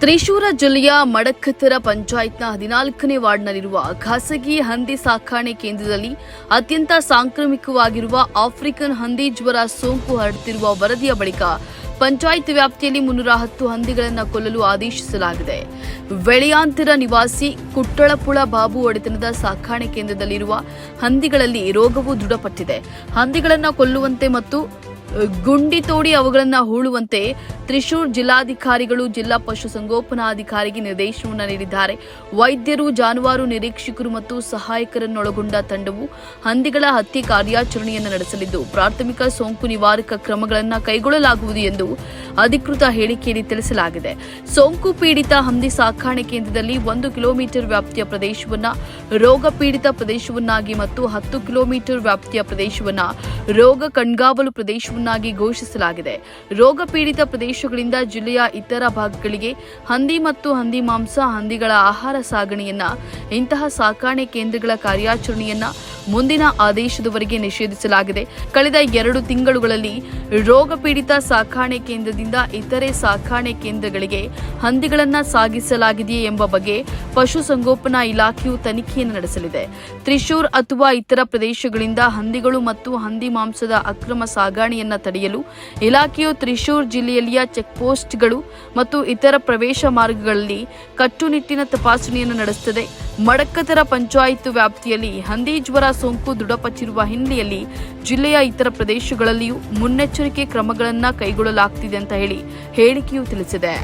ತ್ರಿಶೂರ ಜಿಲ್ಲೆಯ ಮಡಕತ್ತರ ಪಂಚಾಯತ್ನ 14ನೇ ವಾರ್ಡ್ನಲ್ಲಿರುವ ಖಾಸಗಿ ಹಂದಿ ಸಾಕಾಣೆ ಕೇಂದ್ರದಲ್ಲಿ ಅತ್ಯಂತ ಸಾಂಕ್ರಾಮಿಕವಾಗಿರುವ ಆಫ್ರಿಕನ್ ಹಂದಿ ಜ್ವರ ಸೋಂಕು ಹರಡುತ್ತಿರುವ ವರದಿಯ ಬಳಿಕ ಪಂಚಾಯತ್ ವ್ಯಾಪ್ತಿಯಲ್ಲಿ 310 ಹಂದಿಗಳನ್ನು ಕೊಲ್ಲಲು ಆದೇಶಿಸಲಾಗಿದೆ. ವೆಳೆಯಾಂತರ ನಿವಾಸಿ ಕುಟ್ಟಳಪುಳ ಬಾಬು ಒಡೆತನದ ಸಾಕಾಣೆ ಕೇಂದ್ರದಲ್ಲಿರುವ ಹಂದಿಗಳಲ್ಲಿ ರೋಗವು ದೃಢಪಟ್ಟಿದೆ. ಹಂದಿಗಳನ್ನು ಕೊಲ್ಲುವಂತೆ ಮತ್ತು ಗುಂಡಿ ತೋಡಿ ಅವುಗಳನ್ನು ಹೂಳುವಂತೆ ತ್ರಿಶೂರ್ ಜಿಲ್ಲಾಧಿಕಾರಿಗಳು ಜಿಲ್ಲಾ ಪಶುಸಂಗೋಪನಾಧಿಕಾರಿಗೆ ನಿರ್ದೇಶನವನ್ನು ನೀಡಿದ್ದಾರೆ. ವೈದ್ಯರು, ಜಾನುವಾರು ನಿರೀಕ್ಷಕರು ಮತ್ತು ಸಹಾಯಕರನ್ನೊಳಗೊಂಡ ತಂಡವು ಹಂದಿಗಳ ಹತ್ಯೆ ಕಾರ್ಯಾಚರಣೆಯನ್ನು ನಡೆಸಲಿದ್ದು ಪ್ರಾಥಮಿಕ ಸೋಂಕು ನಿವಾರಕ ಕ್ರಮಗಳನ್ನು ಕೈಗೊಳ್ಳಲಾಗುವುದು ಎಂದು ಅಧಿಕೃತ ಹೇಳಿಕೆಯಲ್ಲಿ ತಿಳಿಸಲಾಗಿದೆ. ಸೋಂಕು ಪೀಡಿತ ಹಂದಿ ಸಾಕಾಣೆ ಕೇಂದ್ರದಲ್ಲಿ 1 ಕಿಲೋಮೀಟರ್ ವ್ಯಾಪ್ತಿಯ ಪ್ರದೇಶವನ್ನು ರೋಗ ಪೀಡಿತ ಪ್ರದೇಶವನ್ನಾಗಿ ಮತ್ತು 10 ಕಿಲೋಮೀಟರ್ ವ್ಯಾಪ್ತಿಯ ಪ್ರದೇಶವನ್ನು ರೋಗ ಕಣ್ಗಾವಲು ಪ್ರದೇಶವನ್ನಾಗಿ ಘೋಷಿಸಲಾಗಿದೆ. ರೋಗ ಪೀಡಿತ ಪ್ರದೇಶಗಳಿಂದ ಜಿಲ್ಲೆಯ ಇತರ ಭಾಗಗಳಿಗೆ ಹಂದಿ ಮತ್ತು ಹಂದಿ ಮಾಂಸ, ಹಂದಿಗಳ ಆಹಾರ ಸಾಗಣೆಯನ್ನ ಇಂತಹ ಸಾಕಾಣೆ ಕೇಂದ್ರಗಳ ಕಾರ್ಯಾಚರಣೆಯನ್ನ ಮುಂದಿನ ಆದೇಶದವರೆಗೆ ನಿಷೇಧಿಸಲಾಗಿದೆ. ಕಳೆದ 2 ತಿಂಗಳುಗಳಲ್ಲಿ ರೋಗ ಪೀಡಿತ ಸಾಕಾಣೆ ಕೇಂದ್ರದಿಂದ ಇತರೆ ಸಾಕಾಣೆ ಕೇಂದ್ರಗಳಿಗೆ ಹಂದಿಗಳನ್ನು ಸಾಗಿಸಲಾಗಿದೆಯೇ ಎಂಬ ಬಗ್ಗೆ ಪಶುಸಂಗೋಪನಾ ಇಲಾಖೆಯು ತನಿಖೆಯನ್ನು ನಡೆಸಲಿದೆ. ತ್ರಿಶೂರ್ ಅಥವಾ ಇತರ ಪ್ರದೇಶಗಳಿಂದ ಹಂದಿಗಳು ಮತ್ತು ಹಂದಿ ಮಾಂಸದ ಅಕ್ರಮ ಸಾಗಣೆಯನ್ನ ತಡೆಯಲು ಇಲಾಖೆಯು ತ್ರಿಶೂರ್ ಜಿಲ್ಲೆಯಲ್ಲಿಯ ಚೆಕ್ಪೋಸ್ಟ್ಗಳು ಮತ್ತು ಇತರ ಪ್ರವೇಶ ಮಾರ್ಗಗಳಲ್ಲಿ ಕಟ್ಟುನಿಟ್ಟಿನ ತಪಾಸಣೆಯನ್ನು ನಡೆಸುತ್ತದೆ. ಮಡಕತ್ತರ ಪಂಚಾಯತ್ ವ್ಯಾಪ್ತಿಯಲ್ಲಿ ಹಂದಿ ಜ್ವರ ಸೋಂಕು ದೃಢಪಟ್ಟಿರುವ ಹಿನ್ನೆಲೆಯಲ್ಲಿ ಜಿಲ್ಲೆಯ ಇತರ ಪ್ರದೇಶಗಳಲ್ಲಿಯೂ ಮುನ್ನೆಚ್ಚರಿಕೆ ಕ್ರಮಗಳನ್ನು ಕೈಗೊಳ್ಳಲಾಗುತ್ತಿದೆ ಅಂತ ಹೇಳಿಕೆಯು ತಿಳಿಸಿದೆ.